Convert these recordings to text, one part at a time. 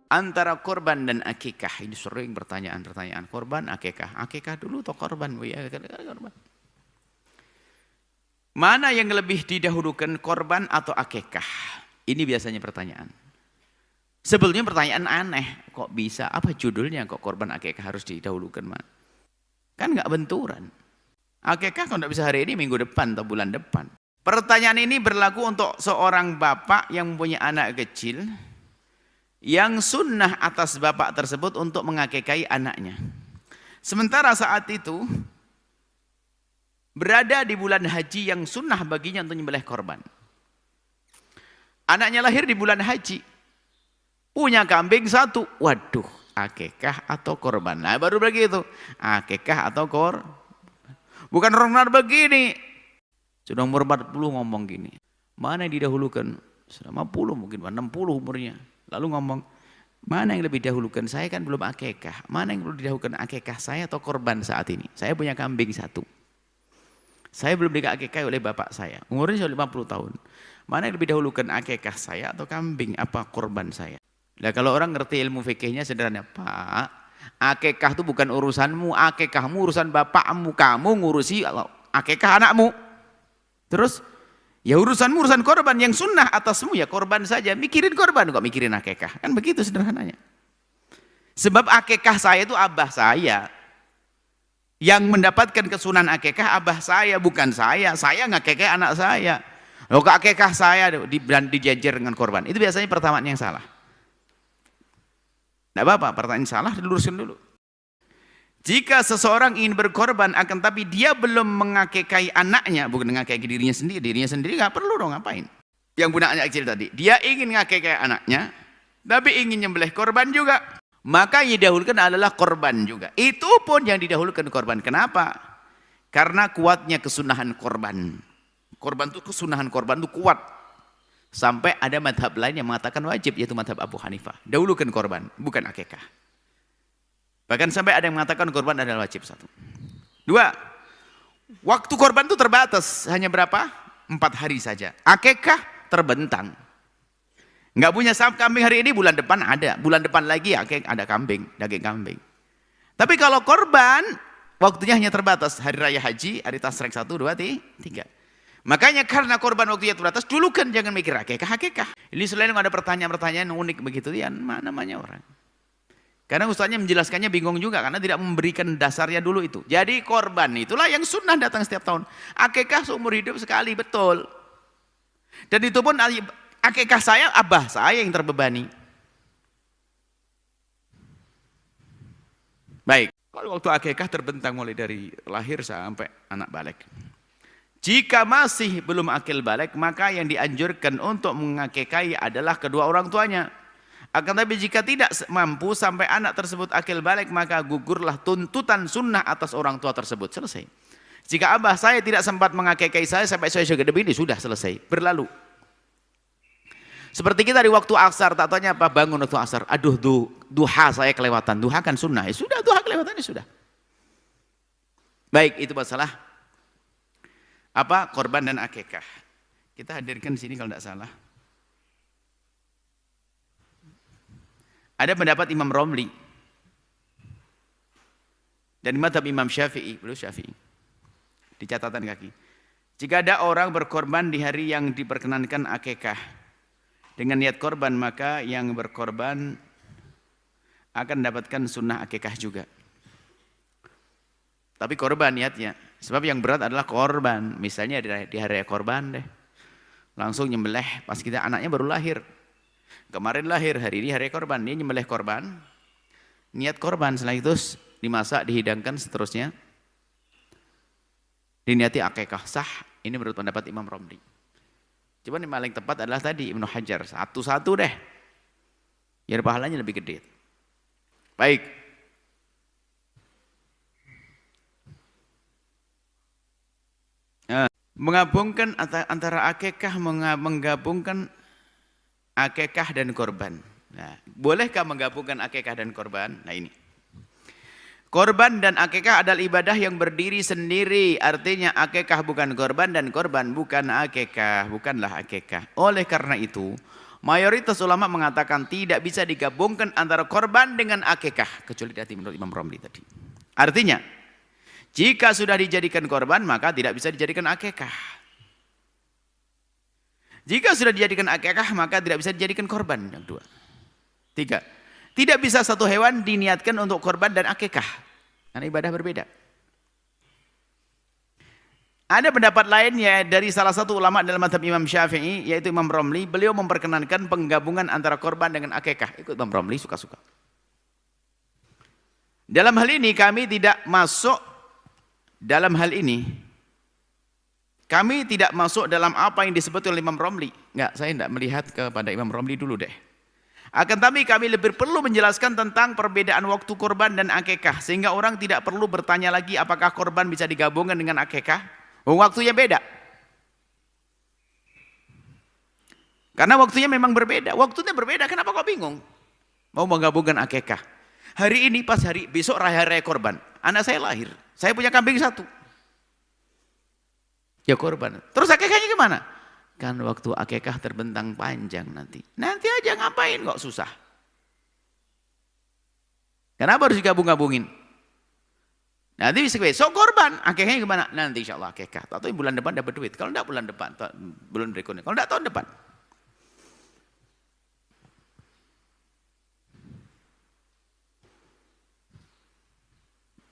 antara korban dan akikah. Ini sering pertanyaan korban, akikah. Akikah dulu atau korban? Ya, korban. Mana yang lebih didahulukan, korban atau akikah? Ini biasanya pertanyaan. Sebetulnya pertanyaan aneh. Kok bisa? Apa judulnya kok korban akikah harus didahulukan? Kan nggak benturan. Akikah kalau nggak bisa hari ini, minggu depan atau bulan depan. Pertanyaan ini berlaku untuk seorang bapak yang mempunyai anak kecil, yang sunnah atas bapak tersebut untuk mengakikahi anaknya. Sementara saat itu berada di bulan haji yang sunnah baginya untuk menyembelih korban. Anaknya lahir di bulan haji, punya kambing satu. Waduh, akikah atau korban? Nah baru begitu, akikah atau korban. Bukan orang begini, sudah umur 40 ngomong gini, mana yang didahulukan? Sudah 50 mungkin, 60 umurnya. Lalu ngomong, mana yang lebih dahulukan? Saya kan belum akikah. Mana yang perlu didahulukan, akikah saya atau korban saat ini? Saya punya kambing satu. Saya belum diakikah oleh bapak saya. Umurnya sudah 50 tahun. Mana yang lebih dahulukan, akikah saya atau kambing? Apa korban saya? Nah kalau orang ngerti ilmu fikihnya sederhana. Pak, akikah itu bukan urusanmu. Akikahmu urusan bapakmu. Kamu ngurusi akikah anakmu. Terus? Ya urusanmu urusan korban, yang sunnah atasmu ya korban saja. Mikirin korban kok mikirin akikah. Kan begitu sederhananya. Sebab akikah saya itu abah saya. Yang mendapatkan kesunahan akikah abah saya, bukan saya. Saya ngakikah anak saya. Loh akikah saya dijajar dengan korban. Itu biasanya pertanyaan yang salah. Tidak apa-apa, pertanyaan salah diluruskan dulu. Jika seseorang ingin berkorban akan tapi dia belum mengakikahi anaknya, bukan mengakikahi dirinya sendiri nggak perlu dong ngapain. Yang punya anak kecil tadi, dia ingin mengakikahi anaknya, tapi ingin nyembelih korban juga, maka yang didahulukan adalah korban juga. Itu pun yang didahulukan korban. Kenapa? Karena kuatnya kesunahan korban. Korban itu kesunahan korban itu kuat. Sampai ada madhab lain yang mengatakan wajib, yaitu madhab Abu Hanifah. Dahulukan korban, bukan akikah. Bahkan sampai ada yang mengatakan korban adalah wajib. 1. 2. Waktu korban itu terbatas. Hanya berapa? 4 hari saja. Akikah terbentang. Nggak punya kambing hari ini, bulan depan ada. Bulan depan lagi akikah ada kambing, daging kambing. Tapi kalau korban, waktunya hanya terbatas. Hari raya haji, hari tasrek 1, 2, 3. Makanya karena korban waktunya terbatas, dulu kan jangan mikir akikah. Ini selain ada pertanyaan-pertanyaan unik begitu, ya mana namanya orang. Karena ustaznya menjelaskannya bingung juga karena tidak memberikan dasarnya dulu itu. Jadi korban itulah yang sunnah datang setiap tahun. Akikah seumur hidup sekali, betul. Dan itu pun akikah saya, abah saya yang terbebani. Baik, kalau waktu akikah terbentang mulai dari lahir sampai anak balik. Jika masih belum akil balik, maka yang dianjurkan untuk mengakikahi adalah kedua orang tuanya. Akan tapi jika tidak mampu sampai anak tersebut akil balik, maka gugurlah tuntutan sunnah atas orang tua tersebut. Selesai. Jika abah saya tidak sempat mengakikahi saya sampai saya segede ini, sudah selesai, berlalu. Seperti kita di waktu asar, tak tanya apa, bangun waktu asar, aduh duha saya kelewatan. Duha kan sunnah, ya sudah, duha kelewatan, ya sudah. Baik, itu masalah apa, korban dan akikah. Kita hadirkan di sini kalau tidak salah. Ada pendapat Imam Romli dan madhab Imam Syafi'i, beliau Syafi'i, di catatan kaki. Jika ada orang berkorban di hari yang diperkenankan akikah dengan niat korban, maka yang berkorban akan mendapatkan sunnah akikah juga. Tapi korban niatnya, sebab yang berat adalah korban. Misalnya di hari korban deh, langsung nyembelih pas kita anaknya baru lahir. Kemarin lahir, hari ini hari korban, dia nyembelih korban, niat korban, setelah itu dimasak, dihidangkan, seterusnya diniati akikah sah. Ini menurut pendapat Imam Romli. Cuman yang paling tepat adalah tadi Ibnu Hajar, satu-satu deh, biar pahalanya lebih gede. Baik, menggabungkan antara akikah, menggabungkan akikah dan korban. Nah, bolehkah menggabungkan akikah dan korban? Nah ini. Korban dan akikah adalah ibadah yang berdiri sendiri. Artinya akikah bukan korban dan korban bukan akikah. Bukanlah akikah. Oleh karena itu, Mayoritas ulama mengatakan tidak bisa digabungkan antara korban dengan akikah, kecuali dari menurut Imam Romli tadi. Artinya, jika sudah dijadikan korban, maka tidak bisa dijadikan akikah. Jika sudah dijadikan akikah, maka tidak bisa dijadikan korban. Yang dua. Tiga, tidak bisa satu hewan diniatkan untuk korban dan akikah, karena ibadah berbeda. Ada pendapat lain ya dari salah satu ulama dalam mazhab Imam Syafi'i, yaitu Imam Romli. Beliau memperkenankan penggabungan antara korban dengan akikah. Ikut Imam Romli suka-suka. Dalam hal ini kami tidak masuk dalam hal ini. Kami tidak masuk dalam apa yang disebut oleh Imam Romli. Enggak, saya tidak melihat kepada Imam Romli dulu deh. Akan tapi kami lebih perlu menjelaskan tentang perbedaan waktu korban dan akikah, sehingga orang tidak perlu bertanya lagi apakah korban bisa digabungkan dengan akikah. Waktunya beda. Karena waktunya memang berbeda. Waktunya berbeda, kenapa kau bingung? Mau menggabungkan akikah. Hari ini pas hari, besok raya korban. Anak saya lahir. Saya punya kambing satu. Ya korban. Terus akikahnya gimana? Kan waktu akikah terbentang panjang nanti. Nanti aja ngapain kok susah. Kenapa harus digabung-gabungin? Nanti bisa besok korban, akikahnya gimana? Nanti insya Allah akikah. Atau bulan depan dapat duit. Kalau enggak bulan depan, bulan berikutnya. Kalau enggak tahun depan.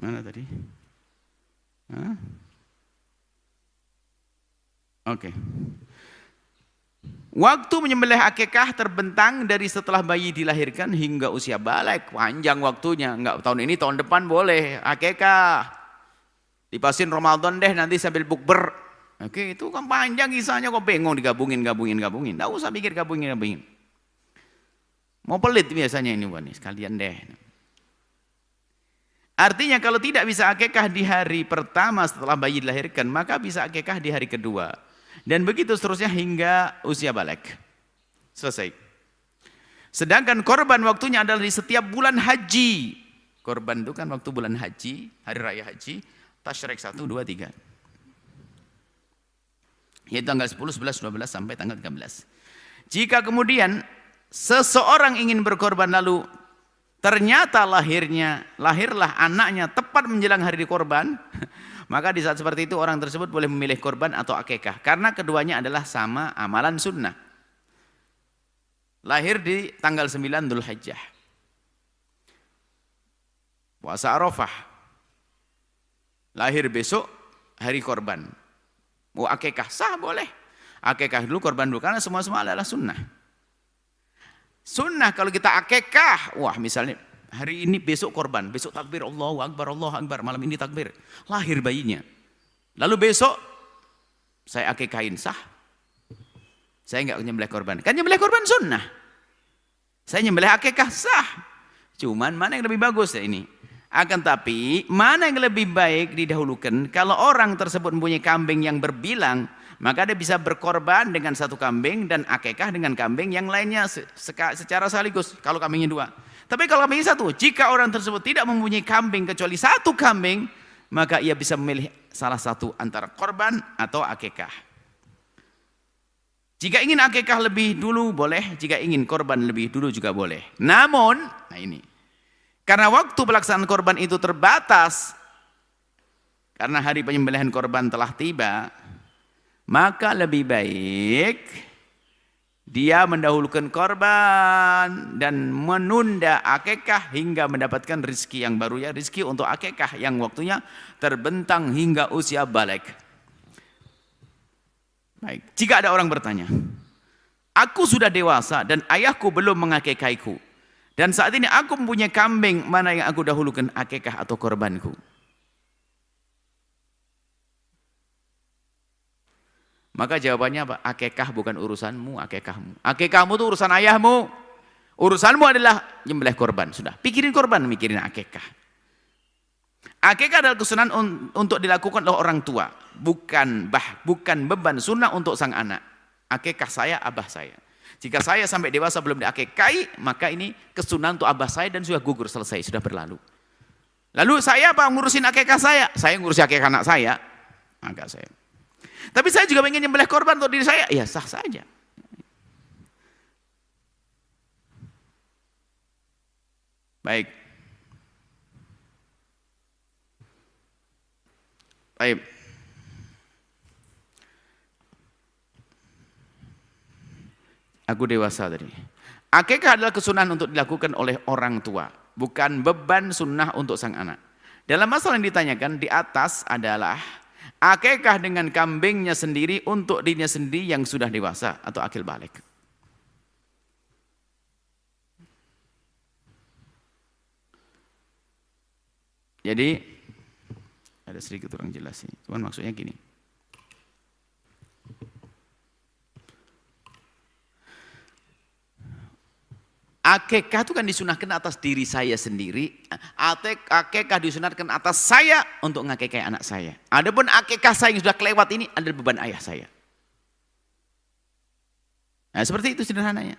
Mana tadi? Oke. Waktu menyembelih akikah terbentang dari setelah bayi dilahirkan hingga usia balik. Panjang waktunya. Enggak tahun ini, tahun depan boleh akikah. Dipasin Ramadan deh nanti sambil bukber. Oke, itu kan panjang kisahnya, kok bingung digabungin. Enggak usah pikir gabungin. Mau pelit biasanya ini Wani, sekalian deh. Artinya kalau tidak bisa akikah di hari pertama setelah bayi dilahirkan, maka bisa akikah di hari kedua. Dan begitu seterusnya hingga usia balik. Selesai. Sedangkan korban waktunya adalah di setiap bulan haji. Korban itu kan waktu bulan haji, hari raya haji, Tasyrik 1, 2, 3. Yaitu tanggal 10, 11, 12 sampai tanggal 13. Jika kemudian seseorang ingin berkorban lalu ternyata lahirlah anaknya tepat menjelang hari korban, maka di saat seperti itu orang tersebut boleh memilih korban atau akikah. Karena keduanya adalah sama amalan sunnah. Lahir di tanggal 9 Dzulhijjah. Puasa Arafah. Lahir besok hari korban. Mau akikah sah boleh. Akikah dulu, korban dulu. Karena semua adalah sunnah. Sunnah kalau kita akikah, wah misalnya hari ini besok korban, besok takbir Allahu Akbar, malam ini takbir, lahir bayinya. Lalu besok saya akikahin, sah? Saya enggak nyembelih korban. Kan nyembelih korban sunnah. Saya nyembelih akikah, sah. Cuman mana yang lebih bagus ya ini? Akan tapi mana yang lebih baik didahulukan? Kalau orang tersebut mempunyai kambing yang berbilang, maka dia bisa berkorban dengan satu kambing dan akikah dengan kambing yang lainnya secara sekaligus. Kalau kambingnya dua. Tapi kalau kambingnya satu, jika orang tersebut tidak mempunyai kambing kecuali satu kambing, maka ia bisa memilih salah satu antara korban atau akikah. Jika ingin akikah lebih dulu boleh, jika ingin korban lebih dulu juga boleh. Namun, nah ini, karena waktu pelaksanaan korban itu terbatas, karena hari penyembelihan korban telah tiba, maka lebih baik dia mendahulukan korban dan menunda akikah hingga mendapatkan rezeki yang baru, ya rezeki untuk akikah yang waktunya terbentang hingga usia balik. Baik, jika ada orang bertanya, aku sudah dewasa dan ayahku belum mengakikaiku, dan saat ini aku mempunyai kambing, mana yang aku dahulukan, akikah atau korbanku? Maka jawabannya apa? Akikah bukan urusanmu, akikahmu. Akikahmu itu urusan ayahmu. Urusanmu adalah nyembelih korban. Sudah, pikirin korban, mikirin akikah. Akikah adalah kesunahan untuk dilakukan oleh orang tua, bukan beban sunnah untuk sang anak. Akikah saya, abah saya. Jika saya sampai dewasa belum diakikai, maka ini kesunahan untuk abah saya dan sudah gugur, selesai, sudah berlalu. Lalu saya apa ngurusin akikah saya? Saya ngurusin akikah anak saya. Agak saya. Tapi saya juga ingin nyembelih korban untuk diri saya. Ya sah saja. Baik. Baik. Aku dewasa tadi. Akikah adalah kesunahan untuk dilakukan oleh orang tua, bukan beban sunnah untuk sang anak. Dalam masalah yang ditanyakan di atas adalah akikah dengan kambingnya sendiri untuk dirinya sendiri yang sudah dewasa atau akil balik. Jadi ada sedikit kurang jelas ini. Cuman maksudnya gini. Akikah itu kan disunahkan atas diri saya sendiri. Akikah disunahkan atas saya untuk ngakikah anak saya. Adapun akikah saya yang sudah kelewat ini adalah beban ayah saya. Nah, seperti itu sederhananya.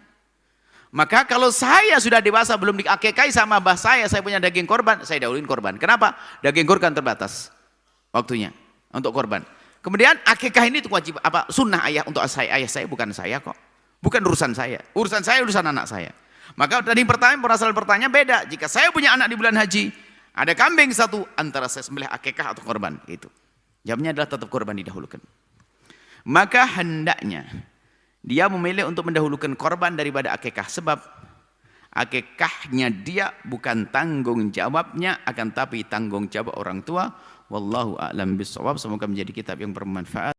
Maka kalau saya sudah dewasa belum diakikahi sama abah saya punya daging korban, saya dahuluin korban. Kenapa? Daging korban terbatas waktunya untuk korban. Kemudian akikah ini itu wajib apa? Sunnah ayah untuk ayah saya, bukan saya kok. Bukan urusan saya. Urusan saya urusan anak saya. Maka tadi perasaan pertanyaan beda. Jika saya punya anak di bulan haji, ada kambing satu, antara saya sembelih akikah atau korban. Itu. Jawabnya adalah tetap korban didahulukan. Maka hendaknya dia memilih untuk mendahulukan korban daripada akikah. Sebab akikahnya dia bukan tanggung jawabnya, akan tapi tanggung jawab orang tua. Wallahu a'lam bishawab. Semoga menjadi kitab yang bermanfaat.